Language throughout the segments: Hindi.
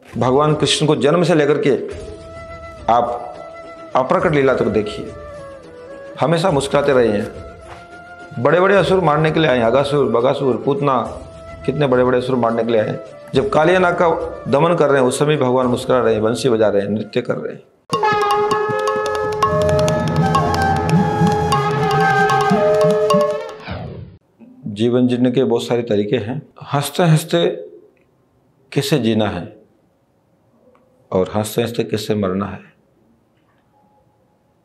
भगवान कृष्ण को जन्म से लेकर के आप अप्रकट लीला तक देखिए, हमेशा मुस्कुराते रहे हैं। बड़े बड़े असुर मारने के लिए आए, अगासुर, बगासुर, पूतना, कितने बड़े बड़े असुर मारने के लिए आए। जब कालियानाग का दमन कर रहे हैं उस समय भगवान मुस्कुरा रहे हैं, बंसी बजा रहे हैं, नृत्य कर रहे हैं। जीवन जीने के बहुत सारे तरीके हैं। हंसते हंसते कैसे जीना है और हंसते हंसते कैसे मरना है,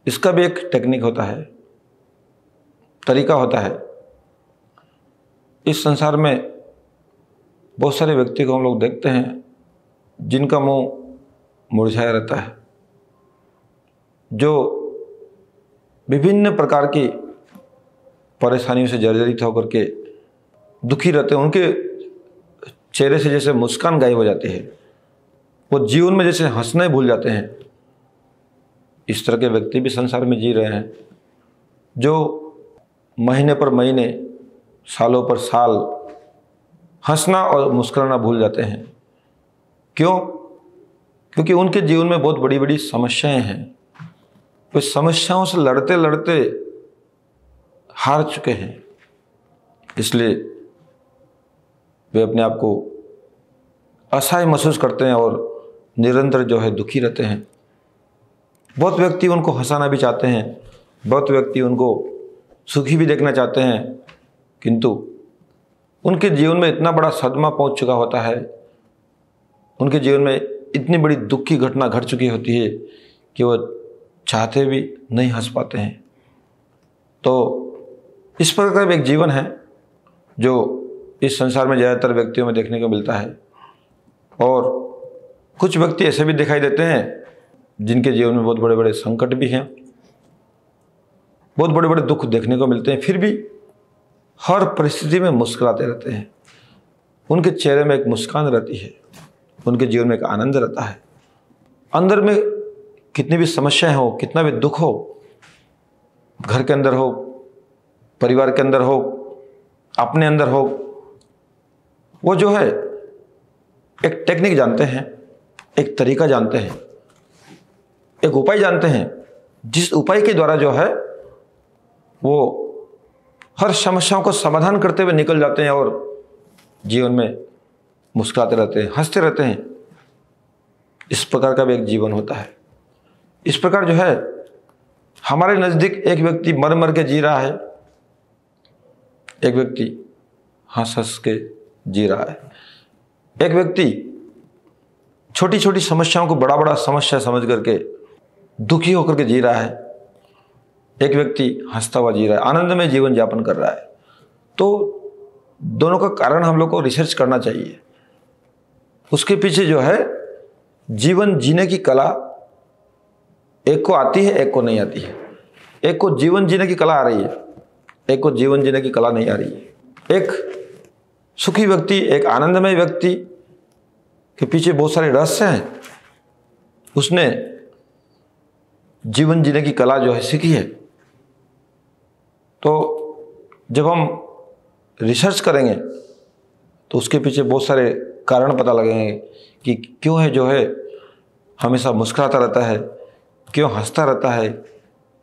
इसका भी एक टेक्निक होता है, तरीका होता है। इस संसार में बहुत सारे व्यक्ति को हम लोग देखते हैं जिनका मुंह मुरझाया रहता है, जो विभिन्न प्रकार की परेशानियों से जर्जरित होकर के दुखी रहते हैं। उनके चेहरे से जैसे मुस्कान गायब हो जाती है, वो जीवन में जैसे हंसना ही भूल जाते हैं। इस तरह के व्यक्ति भी संसार में जी रहे हैं, जो महीने पर महीने, सालों पर साल हंसना और मुस्कुराना भूल जाते हैं। क्यों? क्योंकि उनके जीवन में बहुत बड़ी बड़ी समस्याएं हैं। वे समस्याओं से लड़ते लड़ते हार चुके हैं, इसलिए वे अपने आप को असहाय महसूस करते हैं और निरंतर जो है दुखी रहते हैं। बहुत व्यक्ति उनको हंसाना भी चाहते हैं, बहुत व्यक्ति उनको सुखी भी देखना चाहते हैं, किंतु उनके जीवन में इतना बड़ा सदमा पहुंच चुका होता है, उनके जीवन में इतनी बड़ी दुख की घटना घट चुकी होती है कि वो चाहते भी नहीं हंस पाते हैं। तो इस प्रकार का एक जीवन है जो इस संसार में ज़्यादातर व्यक्तियों में देखने को मिलता है। और कुछ व्यक्ति ऐसे भी दिखाई देते हैं जिनके जीवन में बहुत बड़े बड़े संकट भी हैं, बहुत बड़े बड़े दुख देखने को मिलते हैं, फिर भी हर परिस्थिति में मुस्कुराते रहते हैं। उनके चेहरे में एक मुस्कान रहती है, उनके जीवन में एक आनंद रहता है। अंदर में कितनी भी समस्याएं हो, कितना भी दुख हो, घर के अंदर हो, परिवार के अंदर हो, अपने अंदर हो, वो जो है एक टेक्निक जानते हैं, एक तरीका जानते हैं, एक उपाय जानते हैं, जिस उपाय के द्वारा जो है वो हर समस्याओं को समाधान करते हुए निकल जाते हैं और जीवन में मुस्कुराते रहते हैं, हंसते रहते हैं। इस प्रकार का भी एक जीवन होता है। इस प्रकार जो है हमारे नज़दीक एक व्यक्ति मर मर के जी रहा है, एक व्यक्ति हंस हंस के जी रहा है, एक व्यक्ति छोटी छोटी समस्याओं को बड़ा बड़ा समस्या समझ करके दुखी होकर के जी रहा है, एक व्यक्ति हंसता हुआ जी रहा है, आनंद में जीवन यापन कर रहा है। तो दोनों का कारण हम लोग को रिसर्च करना चाहिए। उसके पीछे जो है जीवन जीने की कला एक को आती है, एक को नहीं आती है। एक को जीवन जीने की कला आ रही है, एक को जीवन जीने की कला नहीं आ रही है। एक सुखी व्यक्ति, एक आनंदमय व्यक्ति के पीछे बहुत सारे रहस्य हैं। उसने जीवन जीने की कला जो है सीखी है। तो जब हम रिसर्च करेंगे तो उसके पीछे बहुत सारे कारण पता लगेंगे कि क्यों है जो है हमेशा मुस्कुराता रहता है, क्यों हंसता रहता है,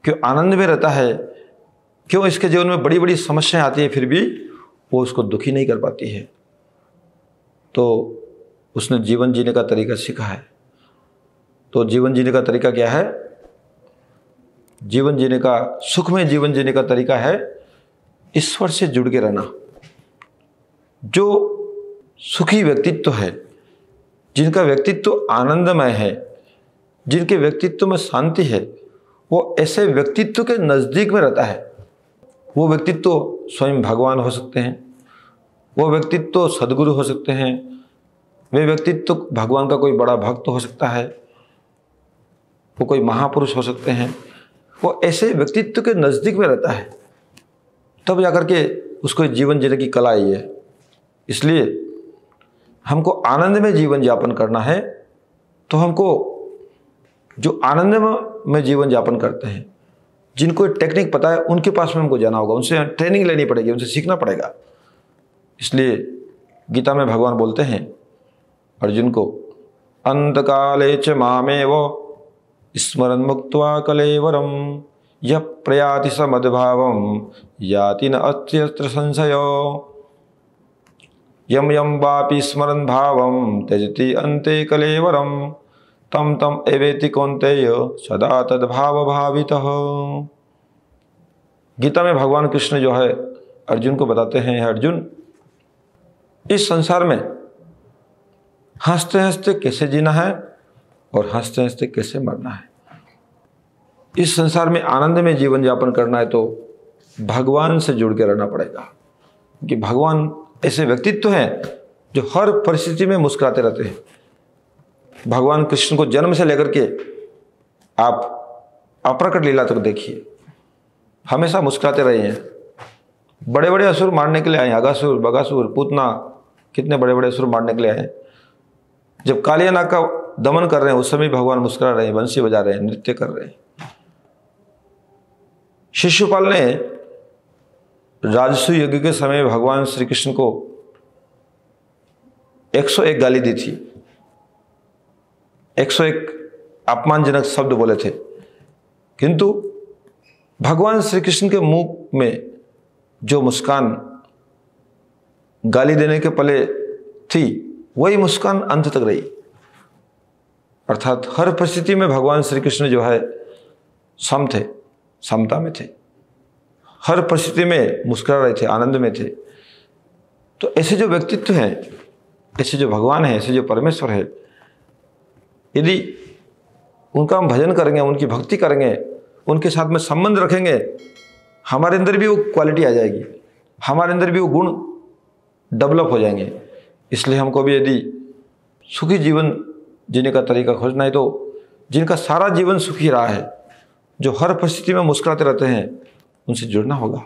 क्यों आनंद में रहता है, क्यों इसके जीवन में बड़ी बड़ी समस्याएं आती है फिर भी वो उसको दुखी नहीं कर पाती है। तो उसने जीवन जीने का तरीका सीखा है। तो जीवन जीने का तरीका क्या है? जीवन जीने का, सुख में जीवन जीने का तरीका है ईश्वर से जुड़ के रहना। जो सुखी व्यक्तित्व है, जिनका व्यक्तित्व आनंदमय है, जिनके व्यक्तित्व में शांति है, वो ऐसे व्यक्तित्व के नज़दीक में रहता है। वो व्यक्तित्व स्वयं भगवान हो सकते हैं, वो व्यक्तित्व सद्गुरु हो सकते हैं, वे व्यक्तित्व भगवान का कोई बड़ा भक्त हो सकता है, वो कोई महापुरुष हो सकते हैं। वो ऐसे व्यक्तित्व के नज़दीक में रहता है, तब जाकर के उसको जीवन जीने की कला आई है। इसलिए हमको आनंद में जीवन यापन करना है। तो हमको जो आनंद में जीवन यापन करते हैं, जिनको टेक्निक पता है, उनके पास में हमको जाना होगा, उनसे ट्रेनिंग लेनी पड़ेगी, उनसे सीखना पड़ेगा। इसलिए गीता में भगवान बोलते हैं अर्जुन को अंतकाले च मामेव स्मरन् मुक्त्वा कलेवरम यः प्रयाति स मद्भावं याति न अत्यत्र संशयो। यम यम वापि स्मरन् भावं त्यजति अन्ते कलेवरम तम तम एवेति कौन्तेय सदा तद्भाव भावितः। गीता में भगवान कृष्ण जो है अर्जुन को बताते हैं, अर्जुन इस संसार में हंसते हंसते कैसे जीना है और हंसते हंसते कैसे मरना है। इस संसार में आनंद में जीवन यापन करना है तो भगवान से जुड़ के रहना पड़ेगा, कि भगवान ऐसे व्यक्तित्व हैं जो हर परिस्थिति में मुस्कुराते रहते हैं। भगवान कृष्ण को जन्म से लेकर के आप अप्रकट लीला तक देखिए, हमेशा मुस्कुराते रहे हैं। बड़े बड़े असुर मारने के लिए आए, अगासुर, बगासुर, पूतना, कितने बड़े बड़े असुर मारने के लिए आए। जब कालियानाग का दमन कर रहे हैं उस समय भगवान मुस्कुरा रहे हैं, बंसी बजा रहे हैं, नृत्य कर रहे हैं। शिशुपाल ने राजसूय यज्ञ के समय भगवान श्री कृष्ण को 101 गाली दी थी, 101 अपमानजनक शब्द बोले थे, किंतु भगवान श्री कृष्ण के मुंह में जो मुस्कान गाली देने के पहले थी वही मुस्कान अंत तक रही। अर्थात हर परिस्थिति में भगवान श्री कृष्ण जो है सम थे, समता में थे, हर परिस्थिति में मुस्कुरा रहे थे, आनंद में थे। तो ऐसे जो व्यक्तित्व हैं, ऐसे जो भगवान हैं, ऐसे जो परमेश्वर है, यदि उनका हम भजन करेंगे, उनकी भक्ति करेंगे, उनके साथ में संबंध रखेंगे, हमारे अंदर भी वो क्वालिटी आ जाएगी, हमारे अंदर भी वो गुण डेवलप हो जाएंगे। इसलिए हमको भी यदि सुखी जीवन जीने का तरीका खोजना है तो जिनका सारा जीवन सुखी रहा है, जो हर परिस्थिति में मुस्कुराते रहते हैं, उनसे जुड़ना होगा।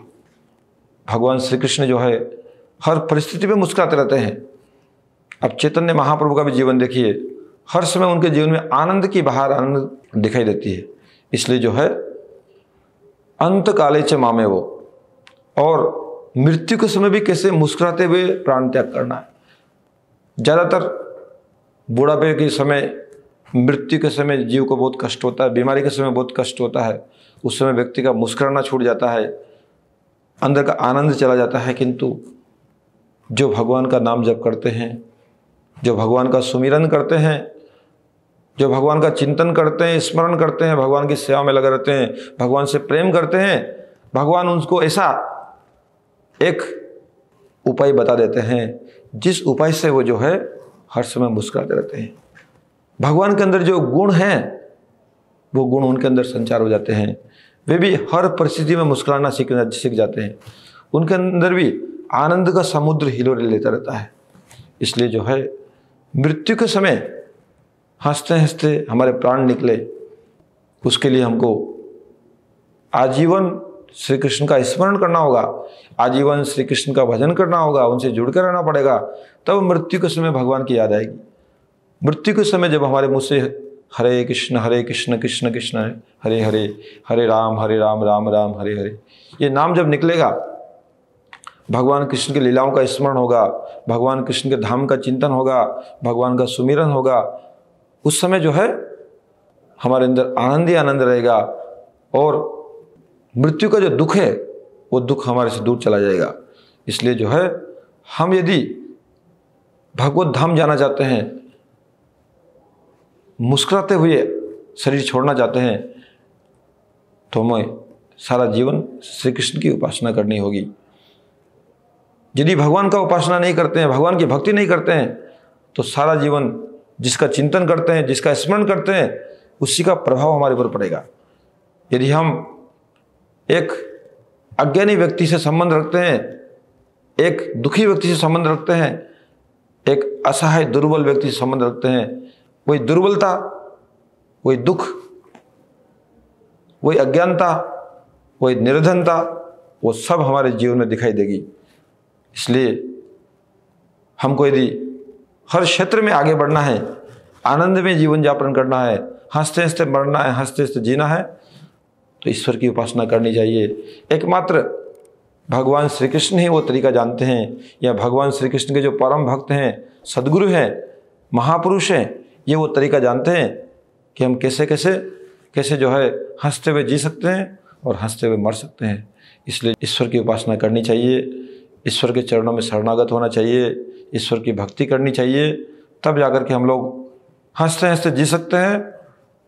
भगवान श्री कृष्ण जो है हर परिस्थिति में मुस्कुराते रहते हैं। अब चैतन्य महाप्रभु का भी जीवन देखिए, हर समय उनके जीवन में आनंद की बहार, आनंद दिखाई देती है। इसलिए जो है अंत काले च मामे वो, और मृत्यु के समय भी कैसे मुस्कुराते हुए प्राण त्याग करना है। ज़्यादातर बुढ़ापे के समय, मृत्यु के समय जीव को बहुत कष्ट होता है, बीमारी के समय बहुत कष्ट होता है, उस समय व्यक्ति का मुस्कुराना छूट जाता है, अंदर का आनंद चला जाता है। किंतु जो भगवान का नाम जप करते हैं, जो भगवान का सुमिरन करते हैं, जो भगवान का चिंतन करते हैं, स्मरण करते हैं, भगवान की सेवा में लगे रहते हैं, भगवान से प्रेम करते हैं, भगवान उनको ऐसा एक उपाय बता देते हैं जिस उपाय से वो जो है हर समय मुस्कुराते रहते हैं। भगवान के अंदर जो गुण हैं वो गुण उनके अंदर संचार हो जाते हैं, वे भी हर परिस्थिति में मुस्कुराना सीख जाते हैं। उनके अंदर भी आनंद का समुद्र हिलोरे लेता रहता है। इसलिए जो है मृत्यु के समय हंसते हंसते हमारे प्राण निकले, उसके लिए हमको आजीवन श्री कृष्ण का स्मरण करना होगा, आजीवन श्री कृष्ण का भजन करना होगा, उनसे जुड़ कर रहना पड़ेगा। तब मृत्यु के समय भगवान की याद आएगी। मृत्यु के समय जब हमारे मुँह से हरे कृष्ण कृष्ण कृष्ण हरे हरे, हरे राम राम राम हरे हरे, ये नाम जब निकलेगा, भगवान कृष्ण की लीलाओं का स्मरण होगा, भगवान कृष्ण के धाम का चिंतन होगा, भगवान का सुमिरन होगा, उस समय जो है हमारे अंदर आनंद ही आनंद रहेगा और मृत्यु का जो दुख है वो दुख हमारे से दूर चला जाएगा। इसलिए जो है हम यदि भगवत धाम जाना चाहते हैं, मुस्कुराते हुए शरीर छोड़ना चाहते हैं, तो हमें सारा जीवन श्री कृष्ण की उपासना करनी होगी। यदि भगवान का उपासना नहीं करते हैं, भगवान की भक्ति नहीं करते हैं, तो सारा जीवन जिसका चिंतन करते हैं, जिसका स्मरण करते हैं, उसी का प्रभाव हमारे ऊपर पड़ेगा। यदि हम एक अज्ञानी व्यक्ति से संबंध रखते हैं, एक दुखी व्यक्ति से संबंध रखते हैं, एक असहाय दुर्बल व्यक्ति से संबंध रखते हैं, वही दुर्बलता, वही दुख, वही अज्ञानता, वही निर्धनता, वो सब हमारे जीवन में दिखाई देगी। इसलिए हमको यदि हर क्षेत्र में आगे बढ़ना है, आनंद में जीवन यापन करना है, हंसते हंसते मरना है, हंसते हंसते जीना है, तो ईश्वर की उपासना करनी चाहिए। एकमात्र भगवान श्री कृष्ण ही वो तरीका जानते हैं, या भगवान श्री कृष्ण के जो परम भक्त हैं, सदगुरु हैं, महापुरुष हैं, ये वो तरीका जानते हैं कि हम कैसे कैसे कैसे जो है हंसते हुए जी सकते हैं और हंसते हुए मर सकते हैं। इसलिए ईश्वर की उपासना करनी चाहिए, ईश्वर के चरणों में शरणागत होना चाहिए, ईश्वर की भक्ति करनी चाहिए, तब जाकर के हम लोग हंसते हंसते जी सकते हैं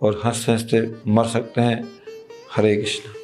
और हंसते हंसते मर सकते हैं। हरे कृष्ण।